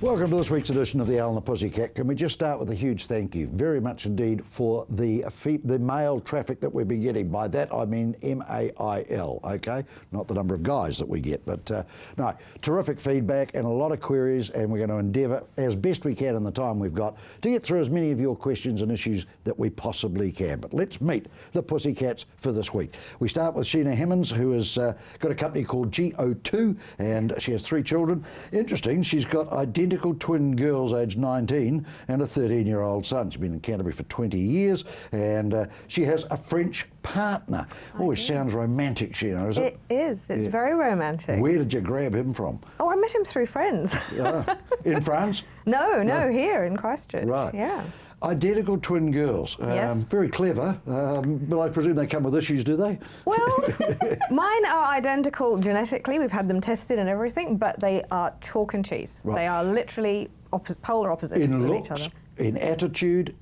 Welcome to this week's edition of the Owl and the Pussycat. Can we just start with a huge thank you, very much indeed, for the male traffic that we've been getting. By that I mean M-A-I-L, okay? Not the number of guys that we get, but no, terrific feedback and a lot of queries, and we're going to endeavour as best we can in the time we've got to get through as many of your questions and issues that we possibly can. But let's meet the Pussycats for this week. We start with Sheena Hemmons, who has got a company called GO2, and she has 3 children. Interesting, she's got identical twin girls aged 19 and a 13-year-old son. She's been in Canterbury for 20 years, and she has a French partner. Always sounds romantic, Sheena, is it? It is. It's very romantic. Where did you grab him from? Oh, I met him through friends. In France? No, here in Christchurch. Right. Yeah. Identical twin girls. Yes. Very clever, but I presume they come with issues, do they? Well, mine are identical genetically. We've had them tested and everything, but they are chalk and cheese. Right. They are literally polar opposites In of looks, each other. in attitude.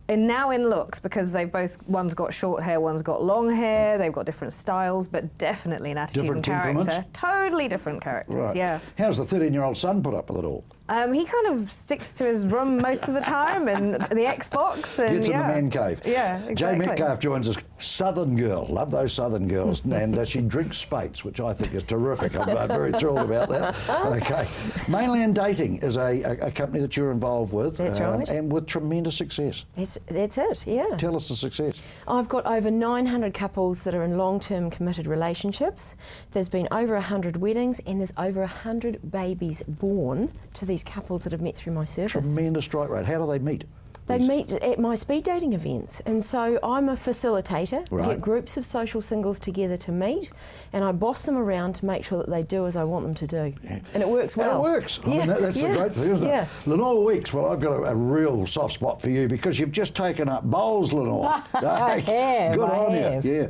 And now in looks, because they've one's got short hair, one's got long hair, they've got different styles, but definitely in attitude Different and character. temperaments? Totally different characters, Right. yeah. How's the 13-year-old son put up with it all? He kind of sticks to his room most of the time and the Xbox. And Gets in the man cave. Yeah, exactly. Jay Metcalf joins us. Southern girl. Love those Southern girls. And she drinks Spates, which I think is terrific. I'm very thrilled about that. Okay. Mainland Dating is a company that you're involved with. That's right. And with tremendous success. That's it, yeah. Tell us the success. I've got over 900 couples that are in long-term committed relationships. There's been over 100 weddings, and there's over 100 babies born to these couples that have met through my service. Tremendous strike rate. How do they meet? They meet at my speed dating events, and so I'm a facilitator. Right. I get groups of social singles together to meet, and I boss them around to make sure that they do as I want them to do. Yeah. And it works well. And it works. Yeah. I mean, that's the great thing, isn't Yeah. it? Lenore Weeks, well, I've got a real soft spot for you because you've just taken up bowls, Lenore. I have. Good on have. you. Yeah.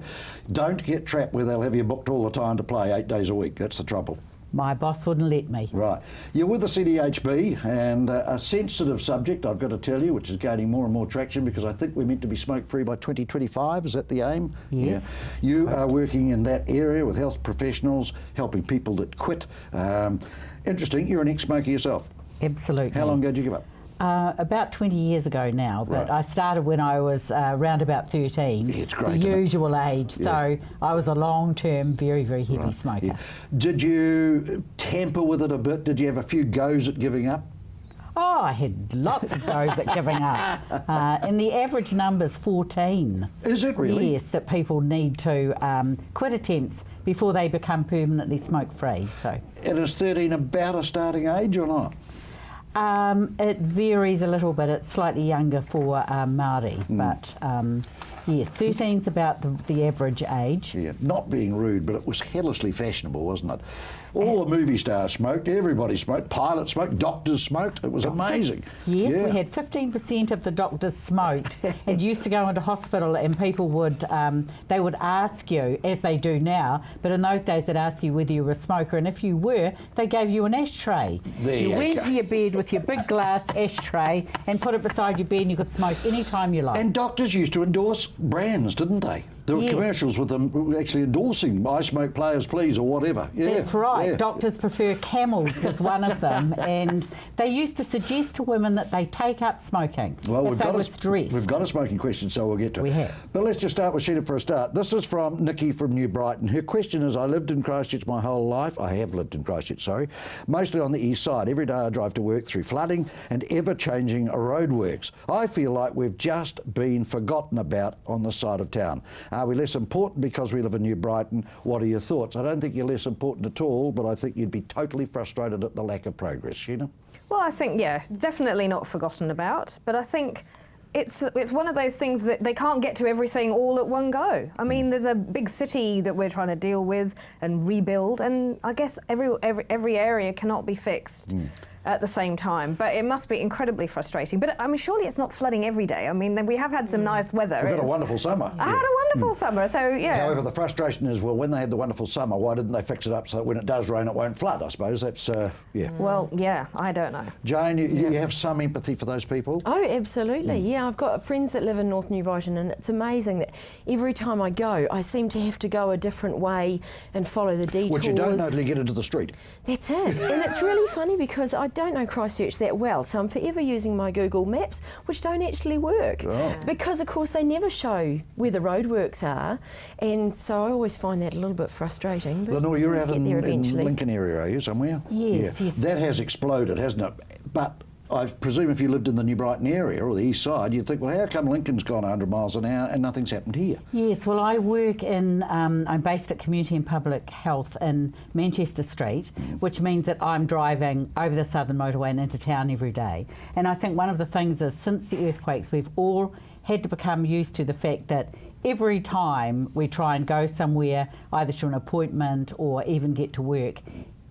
Don't get trapped where they'll have you booked all the time to play 8 days a week. That's the trouble. My boss wouldn't let me. Right. You're with the CDHB, and a sensitive subject, I've got to tell you, which is gaining more and more traction because I think we're meant to be smoke-free by 2025. Is that the aim? Yes. Yeah. You are working in that area with health professionals, helping people that quit. Interesting. You're an ex-smoker yourself. Absolutely. How long ago did you give up? About 20 years ago now, but Right. I started when I was around about 13, Yeah, it's great, the isn't it? usual age. Yeah. So I was a long-term, very, very heavy smoker. Yeah. Did you tamper with it a bit? Did you have a few goes at giving up? Oh, I had lots of those at giving up. And the average number's 14. Is it really? Yes, that people need to quit attempts before they become permanently smoke-free. So. And is 13 about a starting age or not? It varies a little bit. It's slightly younger for Māori, but yes, 13's about the average age. Yeah, not being rude, but it was hellishly fashionable, wasn't it? All the movie stars smoked, everybody smoked, pilots smoked, doctors smoked. It was amazing. Yes, Yeah. we had 15% of the doctors smoked and used to go into hospital and people would, they would ask you, as they do now, but in those days they'd ask you whether you were a smoker, and if you were, they gave you an ashtray. There you you went go. to your bed with your big glass ashtray and put it beside your bed and you could smoke any time you liked. And doctors used to endorse brands, didn't they? There were Yes. commercials with them actually endorsing "I smoke players, please" or whatever. Yeah, That's right. yeah. Doctors prefer Camels was one of them, and they used to suggest to women that they take up smoking Well, if they were stressed. we've got a smoking question, so we'll get to it. We have. But let's just start with Sheena for a start. This is from Nikki from New Brighton. Her question is, I lived in Christchurch my whole life. I have lived in Christchurch, sorry. Mostly on the east side. Every day I drive to work through flooding and ever-changing roadworks. I feel like we've just been forgotten about on the side of town. Are we less important because we live in New Brighton? What are your thoughts? I don't think you're less important at all, but I think you'd be totally frustrated at the lack of progress. Sheena? Well, I think, yeah, definitely not forgotten about, but I think it's one of those things that they can't get to everything all at one go. I mean, there's a big city that we're trying to deal with and rebuild, and I guess every area cannot be fixed at the same time, but it must be incredibly frustrating. But I mean, surely it's not flooding every day. I mean, we have had some nice weather. We've had a wonderful summer. I had a wonderful summer. So yeah. However, the frustration is, well, when they had the wonderful summer, why didn't they fix it up so that when it does rain, it won't flood? I suppose that's yeah. Well, yeah, I don't know. Jane, you have some empathy for those people. Oh, absolutely. Yeah, I've got friends that live in North New Brighton, and it's amazing that every time I go, I seem to have to go a different way and follow the detours. Which you don't know till you get into the street. That's it. And it's really funny because I don't know Christchurch that well, so I'm forever using my Google Maps, which don't actually work. Oh. Because, of course, they never show where the roadworks are, and so I always find that a little bit frustrating. But Lenore, you're out we'll in get there in eventually. Lincoln area, are you, somewhere? Yes, yes. That has exploded, hasn't it? But I presume if you lived in the New Brighton area or the east side, you'd think, well, how come Lincoln's gone 100 miles an hour and nothing's happened here? Yes, well, I work in, I'm based at Community and Public Health in Manchester Street, which means that I'm driving over the Southern Motorway and into town every day. And I think one of the things is, since the earthquakes, we've all had to become used to the fact that every time we try and go somewhere, either to an appointment or even get to work,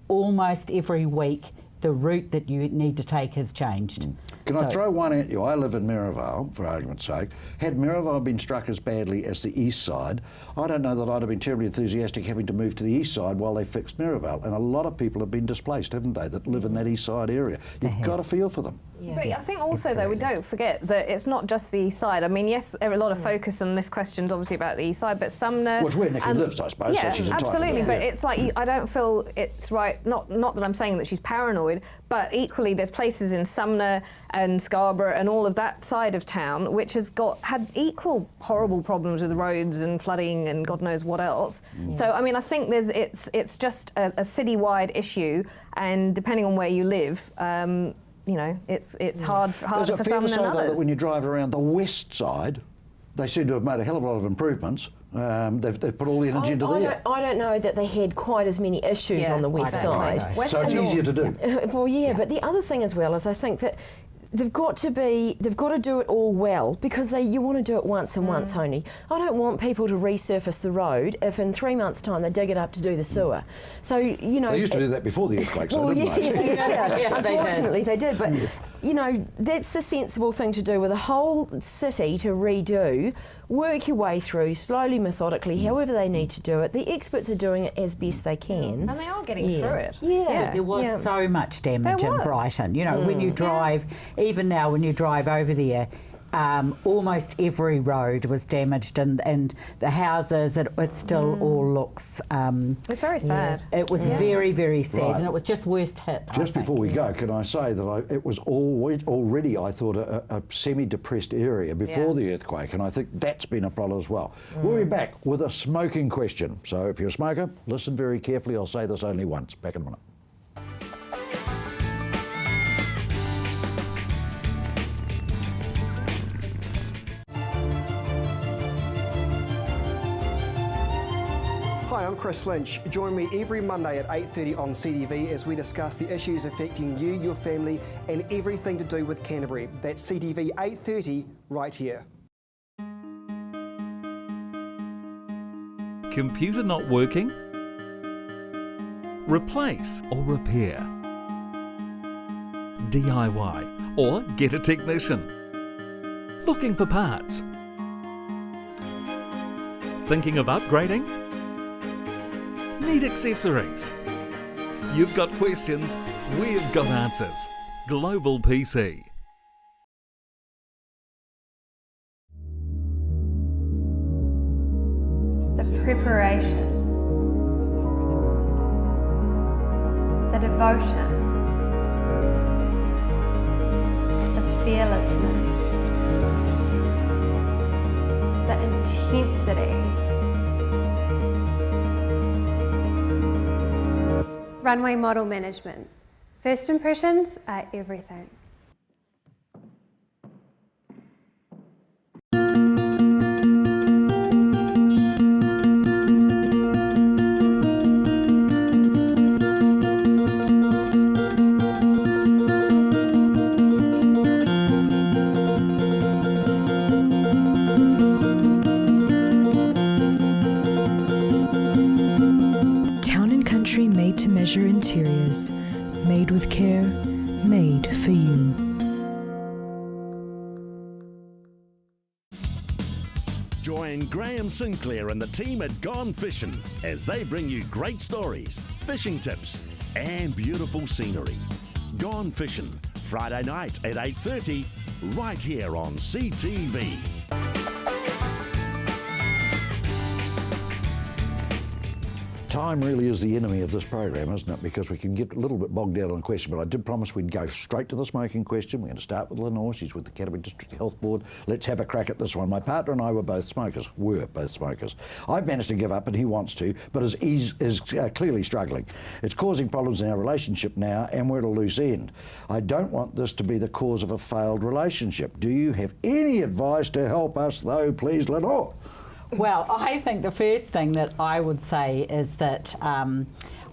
almost every week the route that you need to take has changed. Can I throw one at you? I live in Merivale, for argument's sake. Had Merivale been struck as badly as the east side, I don't know that I'd have been terribly enthusiastic having to move to the east side while they fixed Merivale. And a lot of people have been displaced, haven't they, that live in that east side area. You've got to feel for them. Yeah. But I think also, though, we don't forget that it's not just the east side. I mean, yes, a lot of focus on this question is obviously about the east side, but Sumner... Well, it's where Nikki lives, I suppose. Yeah, so she's entitled absolutely, to but that. it's like, I don't feel it's right, not that I'm saying that she's paranoid, but equally there's places in Sumner and Scarborough and all of that side of town which has had equal horrible problems with roads and flooding and God knows what else. So, I mean, I think it's just a citywide issue, and depending on where you live, you know, it's harder for Is it some fair to than say, though, others. that when you drive around the west side, they seem to have made a hell of a lot of improvements. They've put all the energy into there. I don't know that they had quite as many issues Yeah, on the west I don't side. think West So it's and easier to do. Well, yeah, but the other thing as well is I think that they've got to do it all well, because you want to do it once and once only. I don't want people to resurface the road if in 3 months' time they dig it up to do the sewer. So, you know... They used to do that before the earthquakes, Well, though, didn't they? yeah, they did. unfortunately they did. But, you know, that's the sensible thing to do with a whole city to redo. Work your way through, slowly, methodically, however they need to do it. The experts are doing it as best they can. And they are getting through it. Yeah. There was so much damage There in was. Brighton. You know, when you drive, even now when you drive over there, almost every road was damaged, and the houses, it still all looks... It's very sad. It was very, very sad, Right. and it was just worst hit. I Just think. before we go, can I say that it was already, I thought, a semi-depressed area before the earthquake, and I think that's been a problem as well. We'll be back with a smoking question. So if you're a smoker, listen very carefully. I'll say this only once. Back in a minute. Hi, I'm Chris Lynch. Join me every Monday at 8:30 on CTV as we discuss the issues affecting you, your family, and everything to do with Canterbury. That's CTV 8:30 right here. Computer not working? Replace or repair? DIY or get a technician? Looking for parts? Thinking of upgrading? Need accessories? You've got questions, we've got answers. Global PC. The preparation, the devotion, the fearlessness, the intensity. Runway model management. First impressions are everything. Town and Country made to measure interiors, made with care, made for you. Join Graham Sinclair and the team at Gone Fishing as they bring you great stories, fishing tips and beautiful scenery. Gone Fishing, Friday night at 8:30, right here on CTV. Time really is the enemy of this program, isn't it? Because we can get a little bit bogged down on a question, but I did promise we'd go straight to the smoking question. We're going to start with Lenore. She's with the Canterbury District Health Board. Let's have a crack at this one. My partner and I were both smokers. I've managed to give up and he wants to, but is clearly struggling. It's causing problems in our relationship now and we're at a loose end. I don't want this to be the cause of a failed relationship. Do you have any advice to help us though, please, Lenore? Well, I think the first thing that I would say is that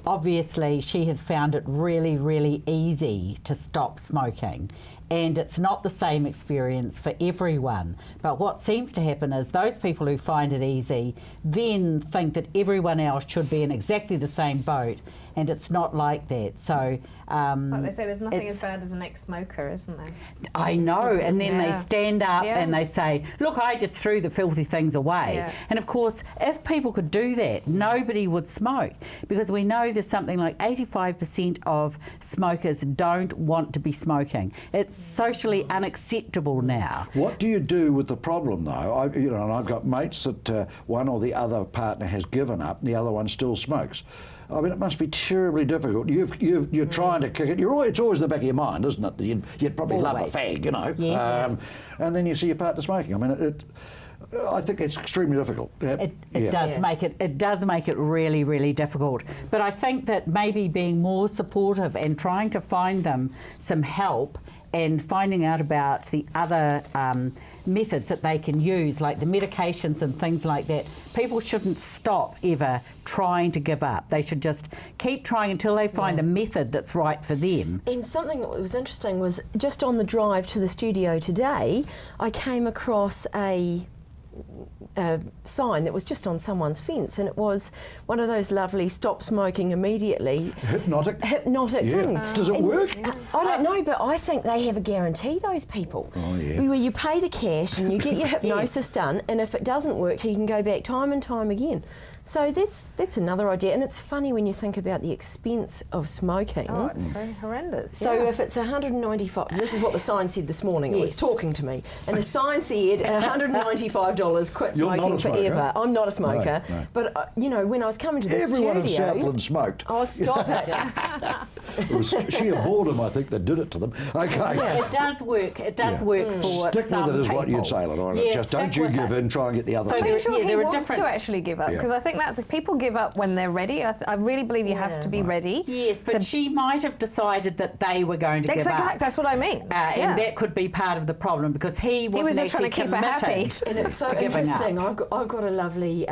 obviously she has found it really, really easy to stop smoking. And it's not the same experience for everyone. But what seems to happen is those people who find it easy then think that everyone else should be in exactly the same boat, and it's not like that. So like they say, there's nothing as bad as an ex-smoker, isn't there? I know, and then they stand up Yeah. and they say, look, I just threw the filthy things away. Yeah. And of course, if people could do that, nobody would smoke, because we know there's something like 85% of smokers don't want to be smoking. It's socially unacceptable now. What do you do with the problem, though? And I've got mates that one or the other partner has given up and the other one still smokes. I mean, it must be terribly difficult. You're trying to kick it. It's always in the back of your mind, isn't it? You'd probably love a fag, you know. Yes. And then you see your partner smoking. I mean, I think it's extremely difficult. It does make it really, really difficult. But I think that maybe being more supportive and trying to find them some help and finding out about the other methods that they can use, like the medications and things like that. People shouldn't stop ever trying to give up. They should just keep trying until they find a method that's right for them. And something that was interesting was just on the drive to the studio today, I came across a sign that was just on someone's fence, and it was one of those lovely stop smoking immediately hypnotic thing. Does it work? I don't know, but I think they have a guarantee, those people. Oh, yeah. Where you pay the cash and you get your hypnosis done, and if it doesn't work, you can go back time and time again. So that's another idea, and it's funny when you think about the expense of smoking. Oh, it's so horrendous. So if it's $195, this is what the sign said this morning. It was talking to me, and the sign said $195, quit smoking forever. I'm not a smoker, no. But when I was coming to the Everyone in studio, Southland smoked. oh, stop it! It was sheer boredom, I think, that did it to them. Okay. It does work. It does work for Stick some with it is people. what you'd say, Lenore. Yeah, Just don't stick you with give it. in, try and get the other So thing. I'm sure Yeah, he there are wants different- to actually give up, because I think that's people give up when they're ready. I really believe you have to be ready. Yes, but she might have decided that they were going to give up. That's what I mean. And that could be part of the problem, because he was wasn't just trying actually to keep her happy. committed And it's so to giving interesting. up. I've got a lovely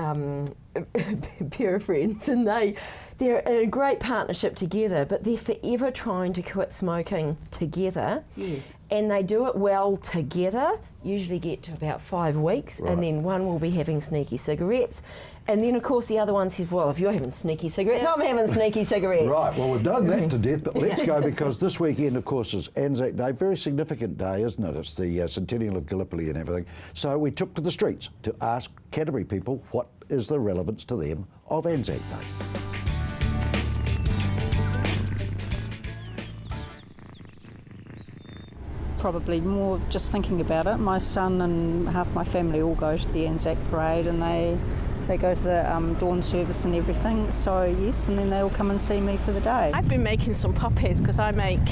pair of friends, and they're in a great partnership together, but they're forever trying to quit smoking together. Yes. And they do it well together, usually get to about 5 weeks, and then one will be having sneaky cigarettes. And then, of course, the other one says, well, if you're having sneaky cigarettes, I'm having sneaky cigarettes. Right, well, we've done that to death, but let's go, because this weekend, of course, is Anzac Day. Very significant day, isn't it? It's the centennial of Gallipoli and everything. So we took to the streets to ask Canterbury people what is the relevance to them of Anzac Day. Probably more just thinking about it. My son and half my family all go to the Anzac Parade, and they go to the dawn service and everything, so yes, and then they all come and see me for the day. I've been making some poppies because I make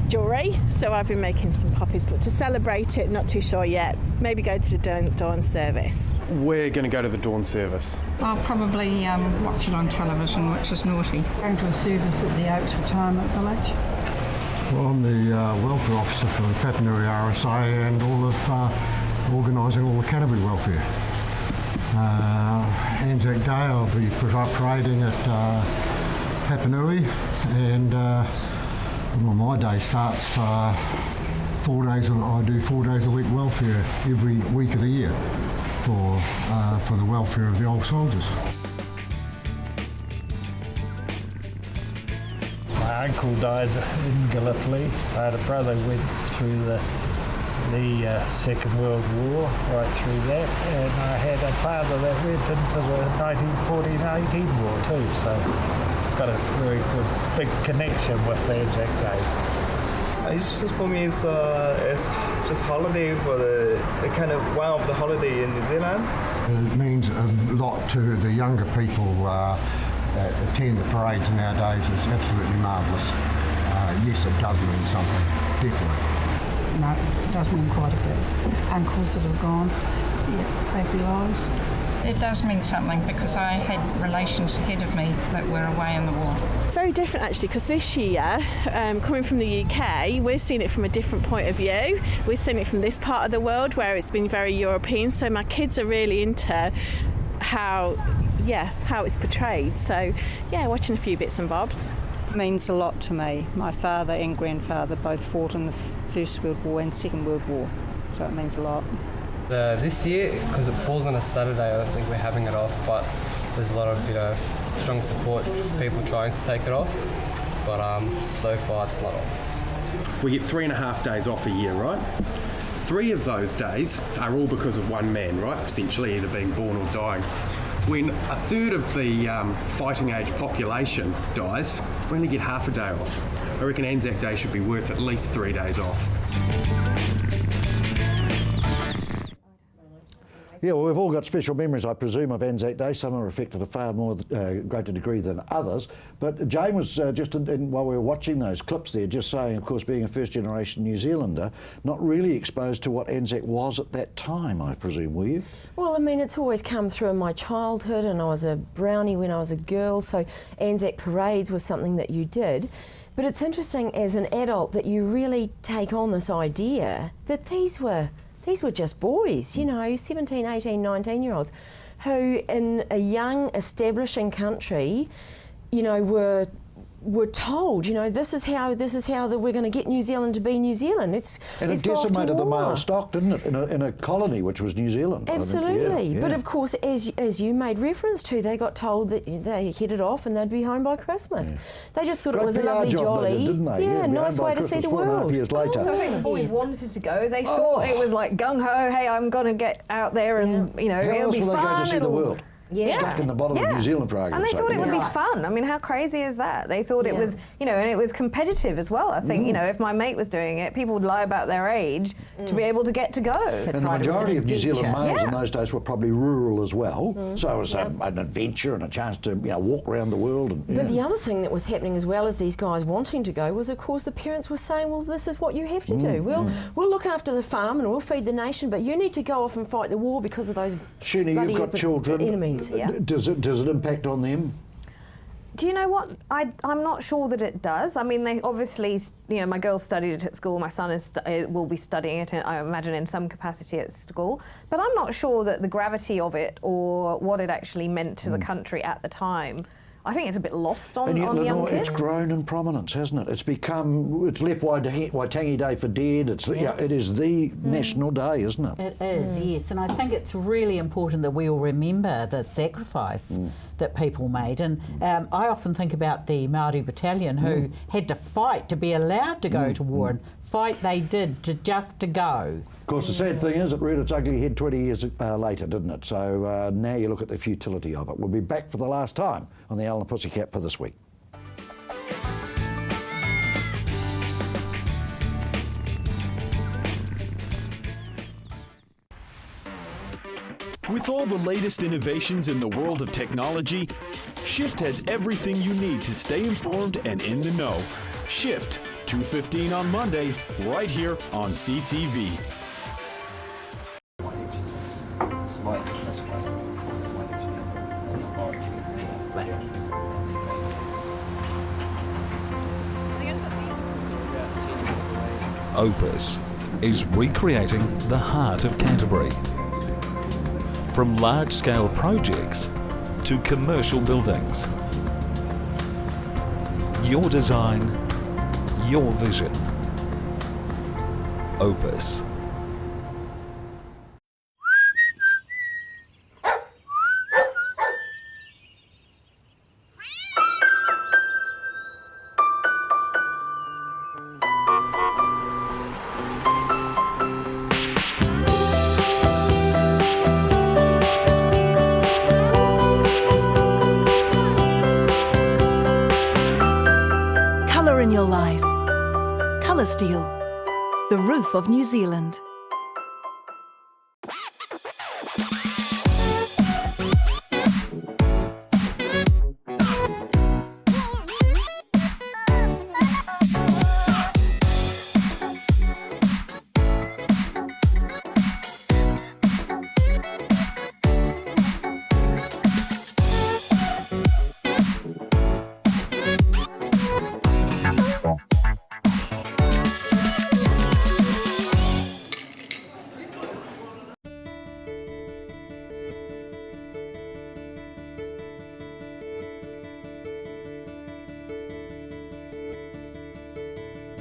jewellery, so I've been making some poppies, but to celebrate it, not too sure yet. Maybe go to the dawn service. We're going to go to the dawn service. I'll probably watch it on television, which is naughty. Going to a service at the Oaks Retirement Village. Well, I'm the welfare officer for the Canterbury RSA and all of organising all the Canterbury welfare. Anzac Day I'll be parading at Papanui, and my day starts 4 days. I do 4 days a week welfare every week of the year for the welfare of the old soldiers. My uncle died in Gallipoli. I had a brother who went through the the Second World War, right through that, and I had a father that went into the 1914-18 war too, so got a very good big connection with Anzac Day. It's just for me, it's just holiday for the kind of one of the holiday in New Zealand. It means a lot to the younger people that attend the parades nowadays. It's absolutely marvellous. Yes, it does mean something, definitely. No, it does mean quite a bit. Uncles that have gone, saved their lives. It does mean something because I had relations ahead of me that were away in the war. Very different actually, because this year, coming from the UK, we're seeing it from a different point of view. We're seeing it from this part of the world where it's been very European, so my kids are really into how it's portrayed. So yeah, watching a few bits and bobs. It means a lot to me. My father and grandfather both fought in the First World War and Second World War, so it means a lot. This year, because it falls on a Saturday, I don't think we're having it off, but there's a lot of strong support for people trying to take it off, but so far it's not off. We get 3.5 days off a year, right? 3 of those days are all because of one man, right? Essentially either being born or dying. When a third of the fighting age population dies, we only get half a day off. I reckon Anzac Day should be worth at least 3 days off. Yeah, well, we've all got special memories, I presume, of Anzac Day. Some are affected to a far more greater degree than others. But Jane was while we were watching those clips there, just saying, of course, being a first-generation New Zealander, not really exposed to what Anzac was at that time, I presume, were you? Well, I mean, it's always come through in my childhood, and I was a brownie when I was a girl, so Anzac parades was something that you did. But it's interesting as an adult that you really take on this idea that these were just boys, 17, 18, 19-year-olds who in a young, establishing country, were told, this is how that we're going to get New Zealand to be New Zealand. And it decimated the male stock, didn't it, in a colony which was New Zealand. Absolutely. Yeah. But of course, as you made reference to, they got told that they headed off and they'd be home by Christmas. Yeah. They just thought it was a lovely jolly, didn't they? Yeah, nice way to see the world. 4.5 years later. So I think the boys wanted to go. They thought it was like gung ho. Hey, I'm going to get out there and How it'll else be will fun. they go to see the world? Yeah. Stuck in the bottom of New Zealand for argument's sake. And they thought it would be fun. I mean, how crazy is that? They thought it was, and it was competitive as well. I think, if my mate was doing it, people would lie about their age to be able to get to go. And the majority of New Zealand males in those days were probably rural as well. So it was an adventure and a chance to walk around the world. But the other thing that was happening as well as these guys wanting to go was, of course, the parents were saying, well, this is what you have to do. We'll look after the farm and we'll feed the nation, but you need to go off and fight the war because of those Shuni, you've got children. Enemies. Does it impact on them? Do you know what? I'm not sure that it does. I mean, they obviously, my girl studied it at school. My son will be studying it, I imagine, in some capacity at school. But I'm not sure that the gravity of it or what it actually meant to the country at the time, I think it's a bit lost on young kids. It's grown in prominence, hasn't it? It's left Waitangi Day for dead. It is the national day, isn't it? It is, yes. And I think it's really important that we all remember the sacrifice that people made. And I often think about the Māori battalion who had to fight to be allowed to go to war, and fight they did just to go. Of course, the sad thing is it reared its ugly head 20 years later, didn't it? So now you look at the futility of it. We'll be back for the last time on the Owl and the Pussycat for this week. With all the latest innovations in the world of technology, Shift has everything you need to stay informed and in the know. Shift, 2:15 on Monday, right here on CTV. Opus is recreating the heart of Canterbury. From large-scale projects to commercial buildings. Your design, your vision. Opus. Steel, the roof of New Zealand.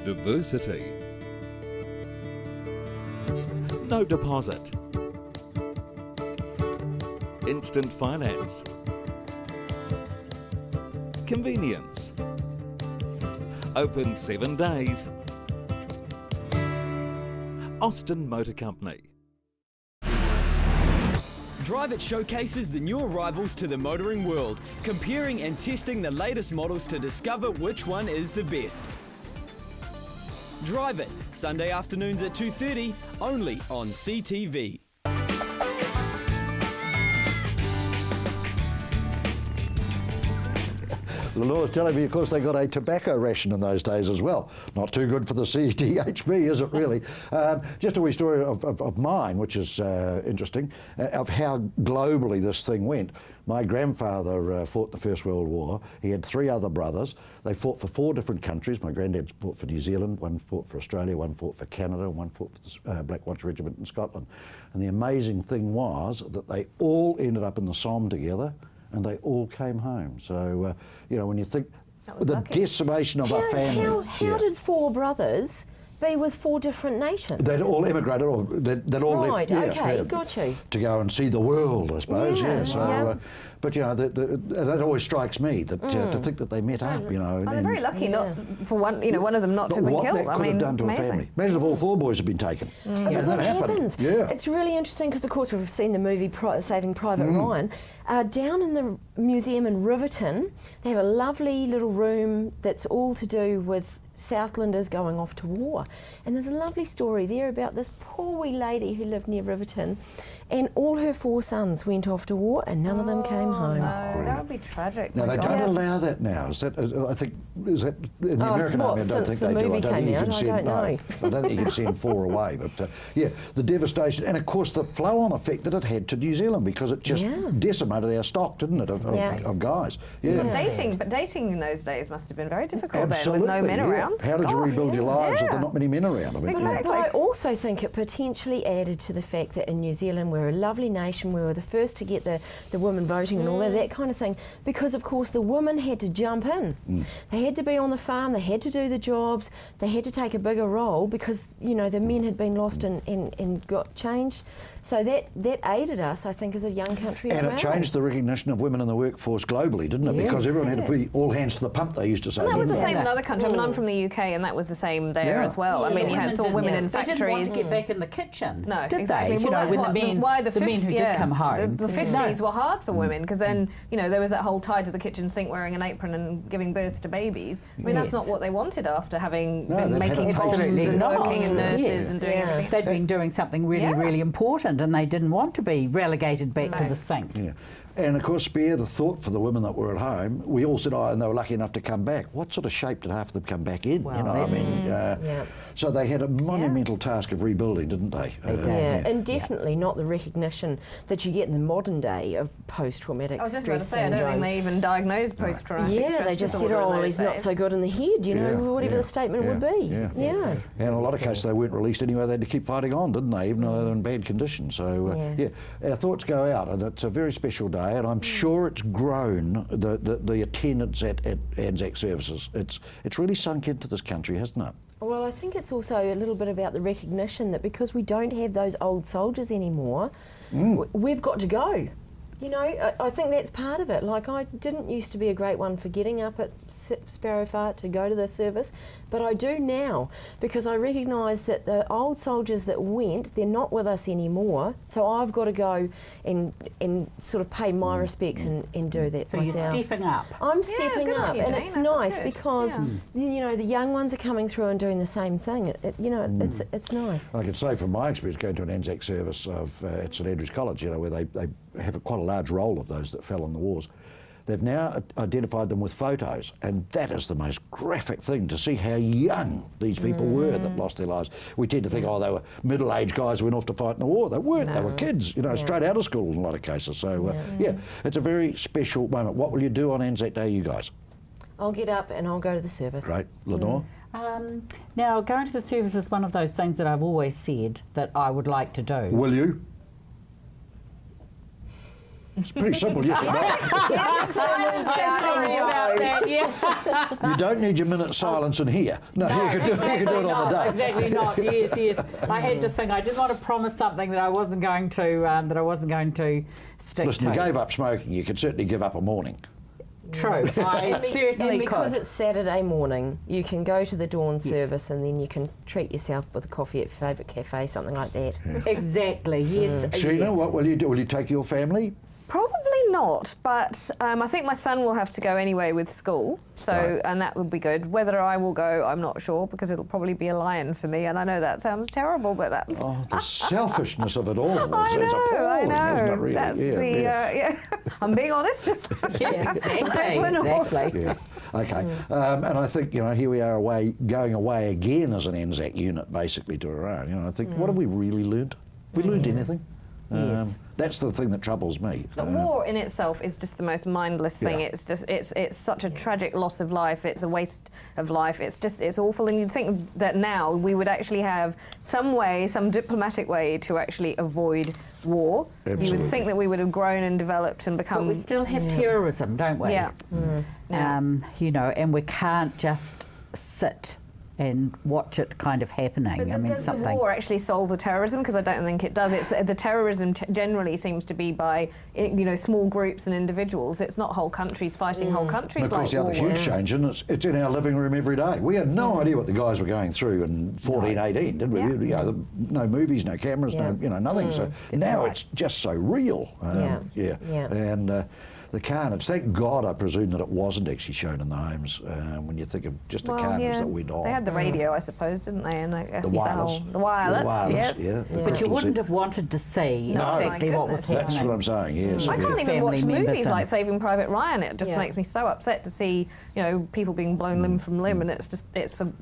Diversity. No deposit. Instant finance. Convenience. Open 7 days. Austin Motor Company. Drive It showcases the new arrivals to the motoring world, comparing and testing the latest models to discover which one is the best. Drive It, Sunday afternoons at 2:30, only on CTV. Lenore's telling me, of course, they got a tobacco ration in those days as well. Not too good for the CDHB, is it really? Just a wee story of mine, which is interesting, of how globally this thing went. My grandfather fought the First World War. He had 3 other brothers. They fought for 4 different countries. My granddad fought for New Zealand, one fought for Australia, one fought for Canada, and one fought for the Black Watch Regiment in Scotland. And the amazing thing was that they all ended up in the Somme together, and they all came home. So, you know, when you think the decimation of our family. How did 4 brothers be with 4 different nations? They'd all emigrated, or they'd all left. Okay, got you. To go and see the world, I suppose. So, but you know, that always strikes me that to think that they met up. You know, they're very lucky not for one. You know, one of them not to have been what killed. that could have done to a family. Imagine if all 4 boys had been taken. Yeah, that happens. Yeah. It's really interesting because, of course, we've seen the movie Saving Private Ryan. Down in the museum in Riverton, they have a lovely little room that's all to do with Southlanders going off to war. And there's a lovely story there about this poor wee lady who lived near Riverton, and all her 4 sons went off to war and none of them came home. No, that would be tragic. Now, they don't allow that now. Is that, I think, is that in the American Army? I don't think they do. I don't think you can send, I don't think you can send 4 away. But yeah, the devastation, and of course the flow-on effect that it had to New Zealand, because it just decimated our stock, didn't it, of guys. Yeah. But dating in those days must have been very difficult Absolutely, then, with no men around. How did you rebuild your lives if there are not many men around? I mean, But I also think it potentially added to the fact that in New Zealand we're a lovely nation, we were the first to get the women voting and all that kind of thing, because of course the women had to jump in. They had to be on the farm, they had to do the jobs, they had to take a bigger role because, you know, the men had been lost and got changed. So that aided us, I think, as a young country as well. And it changed the recognition of women in the workforce globally, didn't it? Because everyone had to be all hands to the pump, they used to say. Well, that was the same in other countries. I mean, I'm from the UK, and that was the same there as well. I mean, you saw women in factories. They didn't want to get back in the kitchen, no, did exactly. they? You know, when the men who did come home. The 50s were hard for women, because then, you know, there was that whole tied to the kitchen sink wearing an apron and giving birth to babies. I mean, that's not what they wanted after having been making bombs and working in nurses and doing everything. They'd been doing something really, really important, and they didn't want to be relegated back to the sink. Yeah. And of course, spare the thought for the women that were at home. We all said, oh, and they were lucky enough to come back. What sort of shape did half of them come back in? Well, you know, I mean, so they had a monumental task of rebuilding, didn't they? And definitely not the recognition that you get in the modern day of post-traumatic stress syndrome. I was just about to say, I don't think they even diagnose post-traumatic stress disorder. They just said, oh, he's not so good in the head, you know, whatever the statement would be. And in a lot of cases, they weren't released anyway. They had to keep fighting on, didn't they, even though they were in bad condition. So, our thoughts go out, and it's a very special day, and I'm sure it's grown, the attendance at Anzac services. It's really sunk into this country, hasn't it? Well, I think it's also a little bit about the recognition that because we don't have those old soldiers anymore, we've got to go. You know, I think that's part of it. Like, I didn't used to be a great one for getting up at Sparrow Fart to go to the service, but I do now, because I recognise that the old soldiers that went, they're not with us anymore, so I've got to go and sort of pay my respects and do that So myself. you're stepping up. I'm stepping good on up, you, and Jane. it's That's nice good. because, you know, the young ones are coming through and doing the same thing. It's nice. I can say from my experience going to an Anzac service at St Andrews College, you know, where they have quite a large roll of those that fell in the wars. They've now identified them with photos, and that is the most graphic thing, to see how young these people were that lost their lives. We tend to think, oh, they were middle-aged guys who went off to fight in the war. They weren't. They were kids, you know, straight out of school in a lot of cases. So, yeah, it's a very special moment. What will you do on Anzac Day, you guys? I'll get up and I'll go to the service. Great. Lenore? Now, going to the service is one of those things that I've always said that I would like to do. Will you? It's pretty simple, yes or no. Sorry about that, yeah. You don't need your minute silence in here. No, you can do it on the day. Exactly not. Yes. I had to think. I didn't want to promise something that I wasn't going to stick Listen, to. you gave up smoking. You could certainly give up a morning. True. I certainly And because could. it's Saturday morning, you can go to the dawn service and then you can treat yourself with a coffee at favourite cafe, something like that. Exactly. Yes. Sheena, yes. what will you do? Will you take your family? Probably not, but I think my son will have to go anyway with school, so and that would be good. Whether I will go, I'm not sure, because it'll probably be a lion for me, and I know that sounds terrible, but that's... Oh, the selfishness of it all. I It's appalling, know. isn't it, really? That's yeah. I'm being honest, just... Exactly. Yeah. Okay. And I think, you know, here we are going away again as an Anzac unit, basically, to our own. You know, I think, what have we really learnt? Have we learnt anything? Yes. That's the thing that troubles me. But war in itself is just the most mindless thing. Yeah. It's just it's such a tragic loss of life. It's a waste of life. It's awful. And you'd think that now we would actually have some diplomatic way to actually avoid war. Absolutely. You would think that we would have grown and developed and become. But we still have terrorism, don't we? Yeah. You know, and we can't just sit and watch it kind of happening. But does the war actually solve the terrorism? Because I don't think it does. It's the terrorism generally seems to be by small groups and individuals. It's not whole countries fighting whole countries. Of course, like the other war. huge change, and it's in our living room every day. We had no idea what the guys were going through in 1418, did we? Yeah. You know, no movies, no cameras, nothing. So now it's just so real. And the carnage. Thank God, I presume that it wasn't actually shown in the homes. When you think of just the carnage that went on. They had the radio, I suppose, didn't they? And I guess The wireless. The wireless, yes. Yeah. But you wouldn't have wanted to see exactly what was happening. That's what I'm saying, yes. I can't even watch Family movies members like Saving Private Ryan. It just makes me so upset to see, people being blown limb from limb, and it's for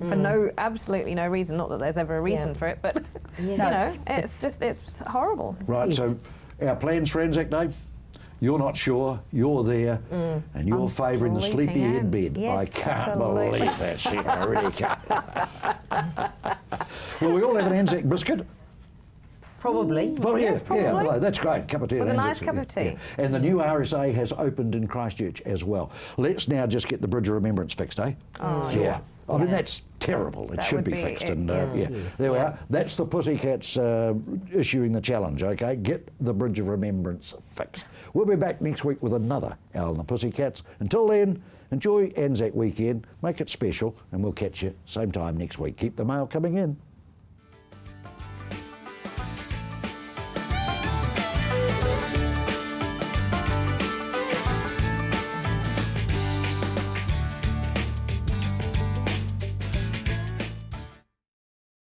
absolutely no reason. Not that there's ever a reason for it, but it's horrible. Right. Yes. So our plans for Anzac Day. You're not sure, you're there, and you're favouring the sleepyhead bed. Yes, I can't absolutely. believe that shit. I really can't. Will we all have an Anzac biscuit? Probably. Well, Yes, probably. well, that's great. Cup of tea. With a and nice Anzac, cup of tea. Yeah. And the new RSA has opened in Christchurch as well. Let's now just get the Bridge of Remembrance fixed, eh? Oh, yeah. I mean, that's terrible. It That should would be be fixed. it, And yes. there we are. That's the Pussycats issuing the challenge, okay? Get the Bridge of Remembrance fixed. We'll be back next week with another Owl and the Pussycats. Until then, enjoy Anzac weekend, make it special, and we'll catch you same time next week. Keep the mail coming in.